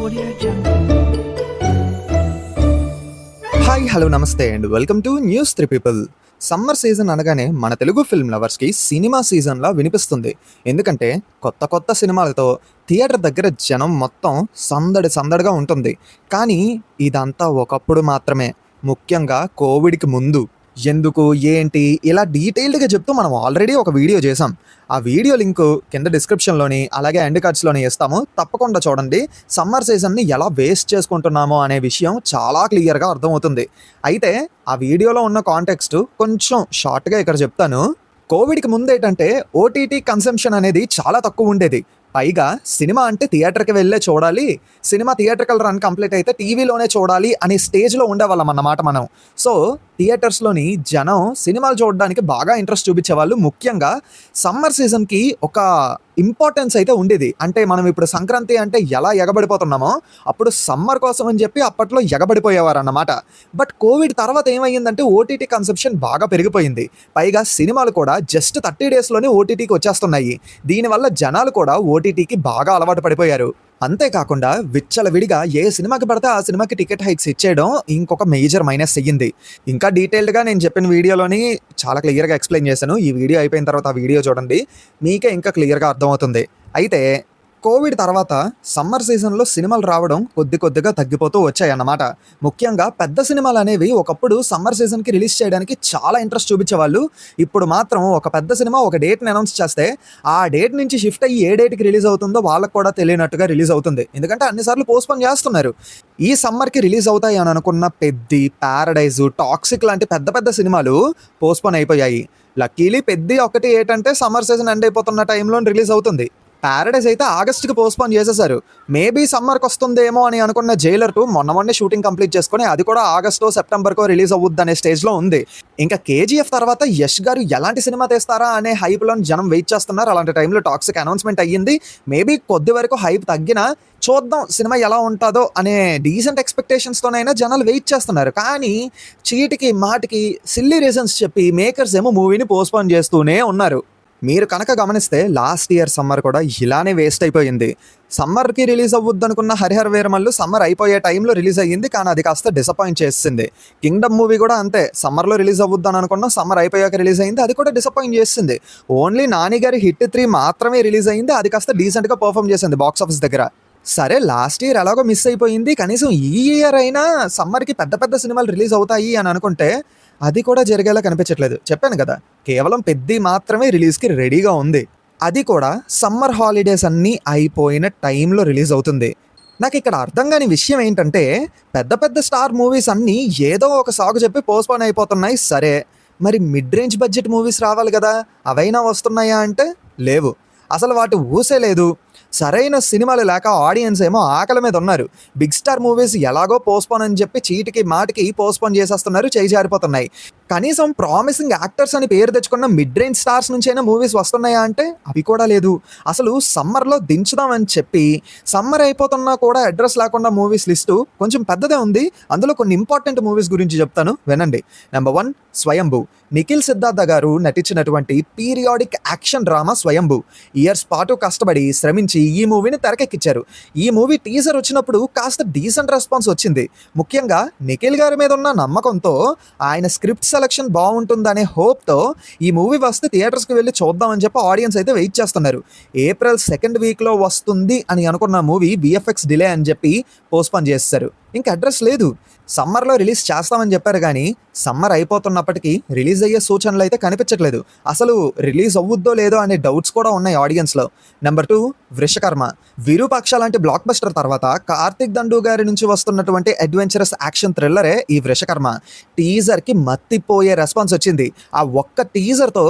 Audio Jungle. Hi hello నమస్తే and welcome to news 3 people. Summer season అనగానే మన Telugu film లవర్స్కి cinema సీజన్లా వినిపిస్తుంది. ఎందుకంటే కొత్త కొత్త సినిమాలతో థియేటర్ దగ్గర జనం మొత్తం సందడిగా ఉంటుంది. కానీ ఇదంతా ఒకప్పుడు మాత్రమే, ముఖ్యంగా కోవిడ్కి ముందు. ఎందుకు ఏంటి ఇలా డీటెయిల్డ్గా చెప్తూ మనం ఆల్రెడీ ఒక వీడియో చేసాం. ఆ వీడియో లింక్ కింద డిస్క్రిప్షన్లోని అలాగే ఎండ్ కార్డ్స్లోని ఇస్తాము, తప్పకుండా చూడండి. సమ్మర్ సీజన్ని ఎలా వేస్ట్ చేసుకుంటున్నామో అనే విషయం చాలా క్లియర్గా అర్థమవుతుంది. అయితే ఆ వీడియోలో ఉన్న కాంటెక్స్ట్ కొంచెం షార్ట్గా ఇక్కడ చెప్తాను. కోవిడ్కి ముందు ఏంటంటే ఓటీటీ కన్సంప్షన్ అనేది చాలా తక్కువ ఉండేది. పైగా సినిమా అంటే థియేటర్కి వెళ్ళే చూడాలి, సినిమా థియేటర్కల్ రన్ కంప్లీట్ అయితే టీవీలోనే చూడాలి అనే స్టేజ్లో ఉండేవాళ్ళం అన్నమాట మనం. సో థియేటర్స్లోని జనం సినిమాలు చూడడానికి బాగా ఇంట్రెస్ట్ చూపించేవాళ్ళు. ముఖ్యంగా సమ్మర్ సీజన్కి ఒక ఇంపార్టెన్స్ అయితే ఉండేది. అంటే మనం ఇప్పుడు సంక్రాంతి అంటే ఎలా ఎగబడిపోతున్నామో అప్పుడు సమ్మర్ కోసం అని చెప్పి అప్పట్లో ఎగబడిపోయేవారు అన్నమాట. బట్ కోవిడ్ తర్వాత ఏమైందంటే ఓటీటీ కన్సెప్షన్ బాగా పెరిగిపోయింది. పైగా సినిమాలు కూడా జస్ట్ 30 డేస్లోనే ఓటీటీకి వచ్చేస్తున్నాయి. దీనివల్ల జనాలు కూడా ఓటీటీకి బాగా అలవాటు పడిపోయారు. అంతేకాకుండా విచ్చలవిడిగా ఏ సినిమాకి పడితే ఆ సినిమాకి టికెట్ హైక్స్ ఇచ్చేయడం ఇంకొక మేజర్ మైనస్ అయ్యింది. ఇంకా డీటెయిల్డ్గా నేను చెప్పిన వీడియోలోని చాలా క్లియర్గా ఎక్స్ప్లెయిన్ చేశాను. ఈ వీడియో అయిపోయిన తర్వాత ఆ వీడియో చూడండి, మీకే ఇంకా క్లియర్గా అర్థమవుతుంది. అయితే కోవిడ్ తర్వాత సమ్మర్ సీజన్లో సినిమాలు రావడం కొద్దిగా తగ్గిపోతూ వచ్చాయన్నమాట. ముఖ్యంగా పెద్ద సినిమాలు అనేవి ఒకప్పుడు సమ్మర్ సీజన్కి రిలీజ్ చేయడానికి చాలా ఇంట్రెస్ట్ చూపించేవాళ్ళు. ఇప్పుడు మాత్రం ఒక పెద్ద సినిమా ఒక డేట్ని అనౌన్స్ చేస్తే ఆ డేట్ నుంచి షిఫ్ట్ అయ్యి ఏ డేట్కి రిలీజ్ అవుతుందో వాళ్ళకు కూడా తెలియనట్టుగా రిలీజ్ అవుతుంది. ఎందుకంటే అన్నిసార్లు పోస్ట్పోన్ చేస్తున్నారు. ఈ సమ్మర్కి రిలీజ్ అవుతాయి అని అనుకున్న పెద్ది, ప్యారడైజు, టాక్సిక్ లాంటి పెద్ద సినిమాలు పోస్ట్పోన్ అయిపోయాయి. లక్కీలీ పెద్ది ఒకటి ఏంటంటే సమ్మర్ సీజన్ ఎండ్ అయిపోతున్న టైంలో రిలీజ్ అవుతుంది. ప్యారడైజ్ అయితే ఆగస్ట్కి పోస్ట్పోన్ చేసేసారు. మేబీ సమ్మర్కి వస్తుందేమో అని అనుకున్న జైలర్ 2 మొన్నే షూటింగ్ కంప్లీట్ చేసుకుని అది కూడా ఆగస్టో సెప్టెంబర్కో రిలీజ్ అవ్వద్దు అనే స్టేజ్లో ఉంది. ఇంకా కేజీఎఫ్ తర్వాత యష్ గారు ఎలాంటి సినిమా తీస్తారా అనే హైప్లో జనం వెయిట్ చేస్తున్నారు. అలాంటి టైంలో టాక్సిక్ అనౌన్స్మెంట్ అయ్యింది. మేబీ కొద్ది వరకు హైప్ తగ్గినా చూద్దాం సినిమా ఎలా ఉంటుందో అనే డీసెంట్ ఎక్స్పెక్టేషన్స్తోనైనా జనాలు వెయిట్ చేస్తున్నారు. కానీ చీటికి మాటికి సిల్లీ రీజన్స్ చెప్పి మేకర్స్ ఏమో మూవీని పోస్ట్పోన్ చేస్తూనే ఉన్నారు. మీరు కనుక గమనిస్తే లాస్ట్ ఇయర్ సమ్మర్ కూడా ఇలానే వేస్ట్ అయిపోయింది. సమ్మర్కి రిలీజ్ అవ్వద్దు అనుకున్న హరిహర వీరమల్లు సమ్మర్ అయిపోయే టైంలో రిలీజ్ అయ్యింది, కానీ అది కాస్త డిసప్పాయింట్ చేసింది. కింగ్డమ్ మూవీ కూడా అంతే, సమ్మర్లో రిలీజ్ అవ్వద్దు అని అనుకున్నా సమ్మర్ అయిపోయాక రిలీజ్ అయింది, అది కూడా డిసప్పాయింట్ చేసింది. ఓన్లీ నాని గారి హిట్ 3 మాత్రమే రిలీజ్ అయింది, అది కాస్త డీసెంట్గా పర్ఫామ్ చేసింది బాక్స్ ఆఫీస్ దగ్గర. సరే లాస్ట్ ఇయర్ ఎలాగో మిస్ అయిపోయింది, కనీసం ఈ ఇయర్ అయినా సమ్మర్కి పెద్ద సినిమాలు రిలీజ్ అవుతాయి అని అనుకుంటే అది కూడా జరిగేలా కనిపించట్లేదు. చెప్పాను కదా, కేవలం పెద్ది మాత్రమే రిలీజ్కి రెడీగా ఉంది. అది కూడా సమ్మర్ హాలిడేస్ అన్నీ అయిపోయిన టైంలో రిలీజ్ అవుతుంది. నాకు ఇక్కడ అర్థం కాని విషయం ఏంటంటే పెద్ద స్టార్ మూవీస్ అన్నీ ఏదో ఒక సాగు చెప్పి పోస్ట్పోన్ అయిపోతున్నాయి. సరే మరి మిడ్ రేంజ్ బడ్జెట్ మూవీస్ రావాలి కదా, అవైనా వస్తున్నాయా అంటే లేవు, అసలు వాటి ఊసే లేదు. సరైన సినిమాలు లేక ఆడియన్స్ ఏమో ఆకలి మీద ఉన్నారు. బిగ్ స్టార్ మూవీస్ ఎలాగో పోస్ట్పోన్ అని చెప్పి చీటికి మాటికి పోస్ట్పోన్ చేసేస్తున్నారు, చేయి జారిపోతున్నాయి. కనీసం ప్రామిసింగ్ యాక్టర్స్ అని పేరు తెచ్చుకున్న మిడ్ రేంజ్ స్టార్స్ నుంచైనా మూవీస్ వస్తున్నాయా అంటే అవి కూడా లేదు. అసలు సమ్మర్లో దించుదామని చెప్పి సమ్మర్ అయిపోతున్నా కూడా అడ్రస్ లేకుండా మూవీస్ లిస్టు కొంచెం పెద్దదే ఉంది. అందులో కొన్ని ఇంపార్టెంట్ మూవీస్ గురించి చెప్తాను, వినండి. నెంబర్ 1 స్వయంభూ. నిఖిల్ సిద్ధార్థ గారు నటించినటువంటి పీరియాడిక్ యాక్షన్ డ్రామా స్వయంభూ. ఇయర్స్ పాటు కష్టపడి శ్రమించి ఈ మూవీని తెరకెక్కించారు. ఈ మూవీ టీజర్ వచ్చినప్పుడు కాస్త డీసెంట్ రెస్పాన్స్ వచ్చింది. ముఖ్యంగా నిఖిల్ గారి మీద ఉన్న నమ్మకంతో, ఆయన స్క్రిప్ట్ సెలక్షన్ బాగుంటుందనే హోప్తో ఈ మూవీ వస్తే థియేటర్స్కి వెళ్ళి చూద్దామని చెప్పి ఆడియన్స్ అయితే వెయిట్ చేస్తున్నారు. ఏప్రిల్ 2nd వీక్లో వస్తుంది అని అనుకున్న మూవీ విఎఫ్ఎక్స్ డిలే అని చెప్పి పోస్ట్పోన్ చేస్తారు. ఇంకా అడ్రస్ లేదు. సమ్మర్లో రిలీజ్ చేస్తామని చెప్పారు, కానీ సమ్మర్ అయిపోతున్నప్పటికీ రిలీజ్ అయ్యే సూచనలు అయితే కనిపించట్లేదు. అసలు రిలీజ్ అవ్వుద్దో లేదో అనే డౌట్స్ కూడా ఉన్నాయి ఆడియన్స్లో. నెంబర్ 2 వృషకర్మ. విరూపాక్ష లాంటి బ్లాక్ బస్టర్ తర్వాత కార్తిక్ దండు గారి నుంచి వస్తున్నటువంటి అడ్వెంచరస్ యాక్షన్ థ్రిల్లరే ఈ వృషకర్మ. టీజర్కి మత్తిపోయే రెస్పాన్స్ వచ్చింది. ఆ ఒక్క టీజర్తో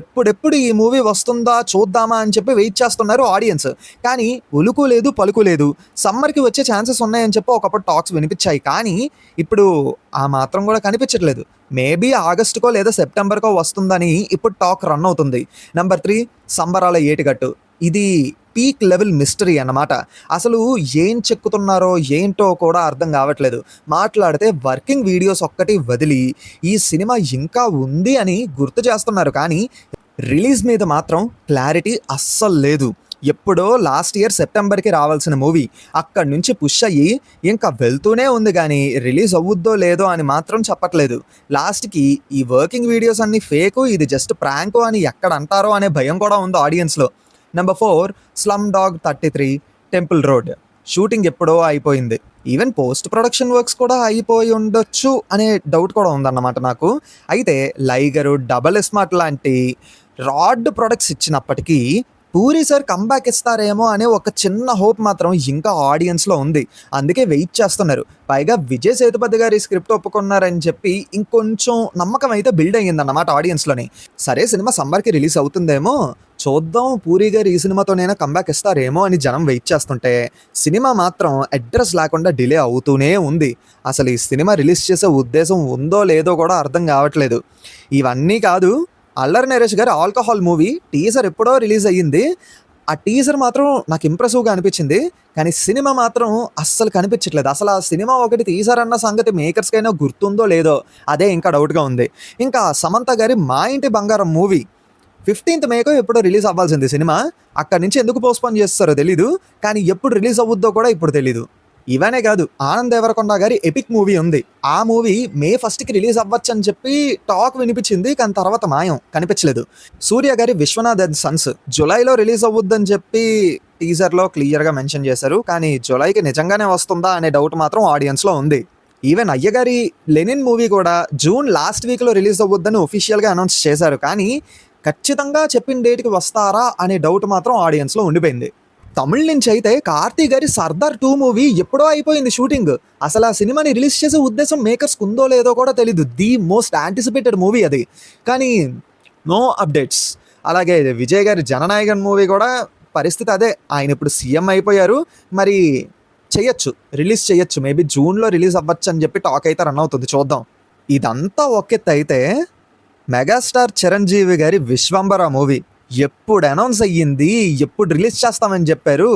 ఎప్పుడెప్పుడు ఈ మూవీ వస్తుందా చూద్దామా అని చెప్పి వెయిట్ చేస్తున్నారు ఆడియన్స్. కానీ ఉలుకు లేదు పలుకు లేదు. సమ్మర్కి వచ్చే ఛాన్సెస్ ఉన్నాయని చెప్పి ఒకప్పుడు టాక్స్ వినిపించాయి, కానీ ఇప్పుడు ఆ మాత్రం కూడా కనిపించట్లేదు. మేబీ ఆగస్టుకో లేదా సెప్టెంబర్కో వస్తుందని ఇప్పుడు టాక్ రన్ అవుతుంది. నెంబర్ 3 సంబరాల ఏటిగట్టు. ఇది పీక్ లెవెల్ మిస్టరీ అన్నమాట. అసలు ఏం చెక్కుతున్నారో ఏంటో కూడా అర్థం కావట్లేదు. మాట్లాడితే వర్కింగ్ వీడియోస్ ఒక్కటి వదిలి ఈ సినిమా ఇంకా ఉంది అని గుర్తు చేస్తున్నారు, కానీ రిలీజ్ మీద మాత్రం క్లారిటీ అస్సలు లేదు. ఎప్పుడో లాస్ట్ ఇయర్ సెప్టెంబర్కి రావాల్సిన మూవీ అక్కడి నుంచి పుష్ అయ్యి ఇంకా వెళ్తూనే ఉంది కానీ రిలీజ్ అవ్వుద్దో లేదో అని మాత్రం చెప్పట్లేదు. లాస్ట్కి ఈ వర్కింగ్ వీడియోస్ అన్ని ఫేకు, ఇది జస్ట్ ప్రాంకు అని ఎక్కడ అంటారో అనే భయం కూడా ఉంది ఆడియన్స్లో. Number 4 slum dog 33 temple road shooting ఎప్పుడో అయిపోయింది. ఈవెన్ పోస్ట్ ప్రొడక్షన్ వర్క్స్ కూడా అయిపోయి ఉండొచ్చు అనే డౌట్ కూడా ఉందన్నమాట నాకు. అయితే లైగరు, డబల్ స్మార్ట్ లాంటి రాడ్ ప్రొడక్ట్స్ ఇచ్చినప్పటికీ పూరి సార్ కంబ్యాక్ ఇస్తారేమో అనే ఒక చిన్న హోప్ మాత్రం ఇంకా ఆడియన్స్లో ఉంది. అందుకే వెయిట్ చేస్తున్నారు. పైగా విజయ్ సేతుపతి గారి స్క్రిప్ట్ ఒప్పుకున్నారని చెప్పి ఇంకొంచెం నమ్మకం అయితే బిల్డ్ అయ్యిందన్నమాట ఆడియన్స్లోని. సరే సినిమా సమ్మర్కి రిలీజ్ అవుతుందేమో చూద్దాం, పూరి గారు ఈ సినిమాతోనైనా కంబ్యాక్ ఇస్తారేమో అని జనం వెయిట్ చేస్తుంటే సినిమా మాత్రం అడ్రస్ లేకుండా డిలే అవుతూనే ఉంది. అసలు ఈ సినిమా రిలీజ్ చేసే ఉద్దేశం ఉందో లేదో కూడా అర్థం కావట్లేదు. ఇవన్నీ కాదు, అల్లరి నరేష్ గారి ఆల్కహాల్ మూవీ టీజర్ ఎప్పుడో రిలీజ్ అయ్యింది. ఆ టీజర్ మాత్రం నాకు ఇంప్రెసివ్గా అనిపించింది, కానీ సినిమా మాత్రం అస్సలు కనిపించట్లేదు. అసలు ఆ సినిమా ఒకటి తీసారన్న సంగతి మేకర్స్కైనా గుర్తుందో లేదో అదే ఇంకా డౌట్గా ఉంది. ఇంకా సమంత గారి మా ఇంటి బంగారం మూవీ 15th మేకో ఎప్పుడో రిలీజ్ అవ్వాల్సింది సినిమా. అక్కడి నుంచి ఎందుకు పోస్ట్పోన్ చేస్తారో తెలీదు, కానీ ఎప్పుడు రిలీజ్ అవ్వద్దో కూడా ఇప్పుడు తెలీదు. ఇవనే కాదు, ఆనంద్ దేవరకొండ గారి ఎపిక్ మూవీ ఉంది. ఆ మూవీ May 1st రిలీజ్ అవ్వచ్చు అని చెప్పి టాక్ వినిపించింది, కానీ తర్వాత మాయం, కనిపించలేదు. సూర్య గారి విశ్వనాథ్ అండ్ సన్స్ జులైలో రిలీజ్ అవ్వద్దని చెప్పి టీజర్లో క్లియర్గా మెన్షన్ చేశారు, కానీ జులైకి నిజంగానే వస్తుందా అనే డౌట్ మాత్రం ఆడియన్స్లో ఉంది. ఈవెన్ అయ్యగారి లెనిన్ మూవీ కూడా జూన్ లాస్ట్ వీక్లో రిలీజ్ అవ్వద్దని ఒఫీషియల్గా అనౌన్స్ చేశారు, కానీ ఖచ్చితంగా చెప్పిన డేట్కి వస్తారా అనే డౌట్ మాత్రం ఆడియన్స్లో ఉండిపోయింది. తమిళ్ నుంచి అయితే కార్తీ గారి సర్దార్ 2 మూవీ ఎప్పుడో అయిపోయింది షూటింగ్. అసలు ఆ సినిమాని రిలీజ్ చేసే ఉద్దేశం మేకర్స్కి ఉందో లేదో కూడా తెలీదు. ది మోస్ట్ యాంటిసిపేటెడ్ మూవీ అది, కానీ నో అప్డేట్స్. అలాగే విజయ్ గారి జననాయకన్ మూవీ కూడా పరిస్థితి అదే. ఆయన ఇప్పుడు సీఎం అయిపోయారు, మరి రిలీజ్ చేయొచ్చు, మేబీ జూన్లో రిలీజ్ అవ్వచ్చు అని చెప్పి టాక్ అయితే రన్ అవుతుంది, చూద్దాం. ఇదంతా ఒకెత్తి అయితే మెగాస్టార్ చిరంజీవి గారి విశ్వంబర మూవీ ఎప్పుడు అనౌన్స్ అయ్యింది, ఎప్పుడు రిలీజ్ చేస్తామని చెప్పారు.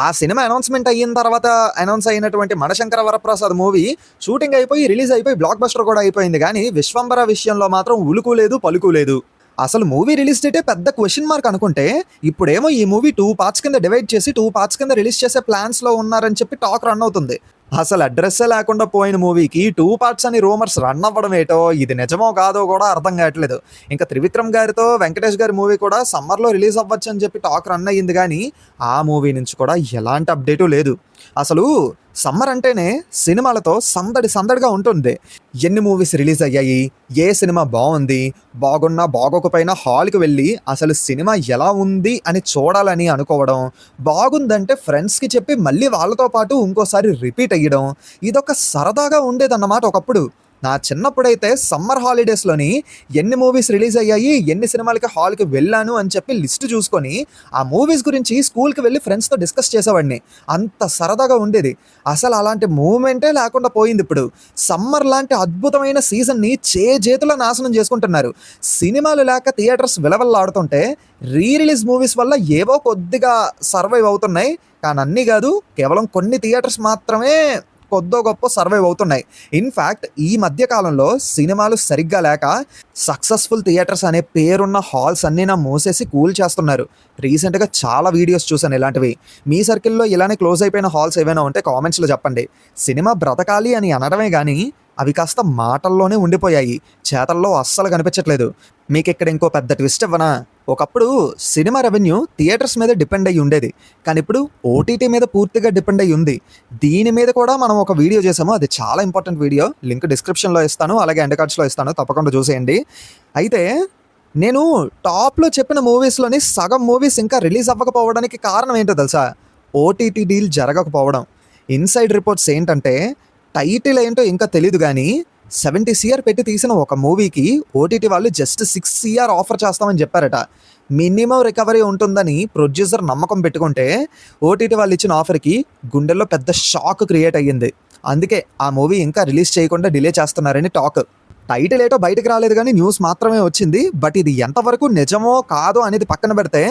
ఆ సినిమా అనౌన్స్మెంట్ అయిన తర్వాత అనౌన్స్ అయినటువంటి మనశంకర వరప్రసాద్ మూవీ షూటింగ్ అయిపోయి రిలీజ్ అయిపోయి బ్లాక్ బస్టర్ కూడా అయిపోయింది, కానీ విశ్వంబర విషయంలో మాత్రం ఉలుకు లేదు పలుకు లేదు. అసలు మూవీ రిలీజ్ డేటే పెద్ద క్వశ్చన్ మార్క్ అనుకుంటే, ఇప్పుడేమో ఈ మూవీ 2 పార్ట్స్ కింద డివైడ్ చేసి 2 పార్ట్స్ కింద రిలీజ్ చేసే ప్లాన్స్లో ఉన్నారని చెప్పి టాక్ రన్ అవుతుంది. అసలు అడ్రస్సే లేకుండా పోయిన మూవీకి 2 పార్ట్స్ అని రూమర్స్ రన్ అవ్వడం ఏటో, ఇది నిజమో కాదో కూడా అర్థం కావట్లేదు. ఇంకా త్రివిక్రమ్ గారితో వెంకటేష్ గారి మూవీ కూడా సమ్మర్లో రిలీజ్ అవ్వచ్చు అని చెప్పి టాక్ రన్ అయ్యింది, కానీ ఆ మూవీ నుంచి కూడా ఎలాంటి అప్డేటు లేదు. అసలు సమ్మర్ అంటేనే సినిమాలతో సందడిగా ఉంటుంది. ఎన్ని మూవీస్ రిలీజ్ అయ్యాయి, ఏ సినిమా బాగుంది, బాగున్నా బాగోకపోయినా హాల్కి వెళ్ళి అసలు సినిమా ఎలా ఉంది అని చూడాలని అనుకోవడం, బాగుందంటే ఫ్రెండ్స్కి చెప్పి మళ్ళీ వాళ్ళతో పాటు ఇంకోసారి రిపీట్ అయ్యడం, ఇదొక సరదాగా ఉండేదన్నమాట ఒకప్పుడు. నా చిన్నప్పుడైతే సమ్మర్ హాలిడేస్లోని ఎన్ని మూవీస్ రిలీజ్ అయ్యాయి, ఎన్ని సినిమాలకి హాల్కి వెళ్ళాను అని చెప్పి లిస్ట్ చూసుకొని ఆ మూవీస్ గురించి స్కూల్కి వెళ్ళి ఫ్రెండ్స్తో డిస్కస్ చేసేవాడిని. అంత సరదాగా ఉండేది. అసలు అలాంటి మూమెంటే లేకుండా పోయింది ఇప్పుడు. సమ్మర్ లాంటి అద్భుతమైన సీజన్ని చేతుల నాశనం చేసుకుంటున్నారు. సినిమాలు లేక థియేటర్స్ విలవల్లాడుతుంటే రిలీజ్ మూవీస్ వల్ల ఏవో కొద్దిగా సర్వైవ్ అవుతున్నాయి, కానీ అన్నీ కాదు, కేవలం కొన్ని థియేటర్స్ మాత్రమే కొద్దో గొప్ప సర్వైవ్ అవుతున్నాయి. ఇన్ఫ్యాక్ట్ ఈ మధ్య కాలంలో సినిమాలు సరిగ్గా లేక సక్సెస్ఫుల్ థియేటర్స్ అనే పేరున్న హాల్స్ అన్నీ మూసేసి కూల్ చేస్తున్నారు. రీసెంట్గా చాలా వీడియోస్ చూసాను ఇలాంటివి. మీ సర్కిల్లో ఇలానే క్లోజ్ అయిపోయిన హాల్స్ ఏమైనా ఉంటే కామెంట్స్లో చెప్పండి. సినిమా బ్రతకాలి అని అనడమే కానీ అవి కాస్త మాటల్లోనే ఉండిపోయాయి, చేతల్లో అస్సలు కనిపించట్లేదు. మీకు ఇక్కడ ఇంకో పెద్ద ట్విస్ట్ ఇవ్వనా? ఒకప్పుడు సినిమా రెవెన్యూ థియేటర్స్ మీద డిపెండ్ అయ్యి ఉండేది, కానీ ఇప్పుడు ఓటీటీ మీద పూర్తిగా డిపెండ్ అయ్యి ఉంది. దీని మీద కూడా మనం ఒక వీడియో చేసాము, అది చాలా ఇంపార్టెంట్ వీడియో. లింక్ డిస్క్రిప్షన్లో ఇస్తాను, అలాగే ఎండ్ కార్డ్స్లో ఇస్తాను, తప్పకుండా చూసేయండి. అయితే నేను టాప్లో చెప్పిన మూవీస్లోని సగం మూవీస్ ఇంకా రిలీజ్ అవ్వకపోవడానికి కారణం ఏంటో తెలుసా? ఓటీటీ డీల్ జరగకపోవడం. ఇన్సైడ్ రిపోర్ట్స్ ఏంటంటే, టైటిల్ ఏంటో ఇంకా తెలీదు కానీ 70 CR పెట్టి తీసిన ఒక మూవీకి ఓటీటీ వాళ్ళు జస్ట్ 6 CR ఆఫర్ చేస్తామని చెప్పారట. మినిమం రికవరీ ఉంటుందని ప్రొడ్యూసర్ నమ్మకం పెట్టుకుంటే ఓటీటీ వాళ్ళు ఇచ్చిన ఆఫర్కి గుండెల్లో పెద్ద షాక్ క్రియేట్ అయ్యింది. అందుకే ఆ మూవీ ఇంకా రిలీజ్ చేయకుండా డిలే చేస్తున్నారని టాక్. టైటిల్ ఏటో బయటకు రాలేదు కానీ న్యూస్ మాత్రమే వచ్చింది. బట్ ఇది ఎంతవరకు నిజమో కాదో అనేది పక్కన పెడితే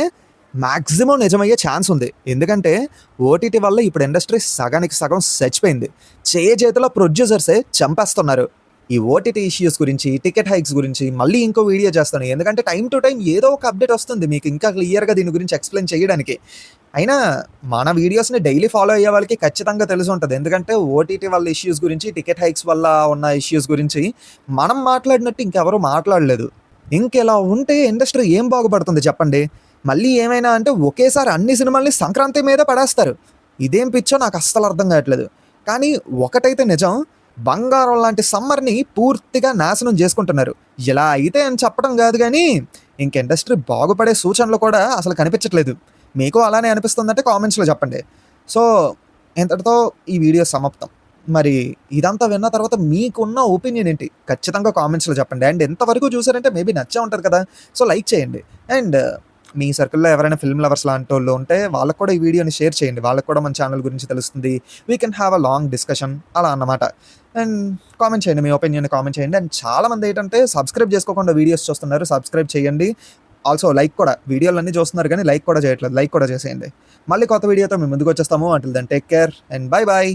మ్యాక్సిమం నిజమయ్యే ఛాన్స్ ఉంది. ఎందుకంటే ఓటీటీ వల్ల ఇప్పుడు ఇండస్ట్రీ సగానికి సగం చచ్చిపోయింది. చేతిలో ప్రొడ్యూసర్సే చంపేస్తున్నారు. ఈ ఓటీటీ ఇష్యూస్ గురించి, టికెట్ హైక్స్ గురించి మళ్ళీ ఇంకో వీడియో చేస్తాను. ఎందుకంటే టైమ్ టు టైమ్ ఏదో ఒక అప్డేట్ వస్తుంది మీకు ఇంకా క్లియర్‌గా దీని గురించి ఎక్స్‌ప్లెయిన్ చేయడానికి. అయినా మన వీడియోస్‌ని డైలీ ఫాలో అయ్యే వాళ్ళకి ఖచ్చితంగా తెలిసుంటది. ఎందుకంటే ఓటీటీ వల్ల ఇష్యూస్ గురించి, టికెట్ హైక్స్ వల్ల ఉన్న ఇష్యూస్ గురించి మనం మాట్లాడినట్టు ఇంకెవరు మాట్లాడలేదు. ఇంకిలా ఉంటే ఇండస్ట్రీ ఏం బాగుపడుతుంది చెప్పండి? మళ్ళీ ఏమైనా అంటే ఒకేసారి అన్ని సినిమాల్ని సంక్రాంతి మీదే పడేస్తారు. ఇదేం పిచ్చో నాకు అస్సలు అర్థం కావట్లేదు. కానీ ఒకటైతే నిజం, బంగారం లాంటి సమ్మర్‌ని పూర్తిగా నాశనం చేసుకుంటున్నారు. ఇలా అయితే అని చెప్పడం కాదు గానీ, ఇంక ఇండస్ట్రీ బాగుపడే సూచనలు కూడా అసలు కనిపించట్లేదు. మీకు అలానే అనిపిస్తుందంటే కామెంట్స్‌లో చెప్పండి. సో, ఇంతటితో ఈ వీడియో సమాప్తం. మరి ఇదంతా విన్న తర్వాత మీకున్న ఒపీనియన్ ఏంటి? ఖచ్చితంగా కామెంట్స్‌లో చెప్పండి. అండ్ ఇంతవరకు చూసారంటే మేబీ నచ్చే ఉంటది కదా! సో, లైక్ చేయండి. అండ్ మీ సర్కిల్‌లో ఎవరైనా ఫిల్మ్ లవర్స్ లాంటోళ్ళు ఉంటే వాళ్ళకి కూడా ఈ వీడియోని షేర్ చేయండి. వాళ్ళకి కూడా మన ఛానల్ గురించి తెలుస్తుంది. We can have a long discussion అలా అన్నమాట. అండ్ కామెంట్ చేయండి. మీ ఒపీనియన్‌ని కామెంట్ చేయండి. అండ్ చాలామంది ఏంటంటే సబ్స్క్రైబ్ చేసుకోకుండా వీడియోస్ చూస్తున్నారు. సబ్స్క్రైబ్ చేయండి. ఆల్సో లైక్ కూడా. వీడియోలన్నీ చూస్తున్నారు కానీ లైక్ కూడా చేయట్లేదు. లైక్ కూడా చేసేయండి. మళ్ళీ కొత్త వీడియోతో మేము ముందుకొచ్చేస్తాము. Until then take care and bye by.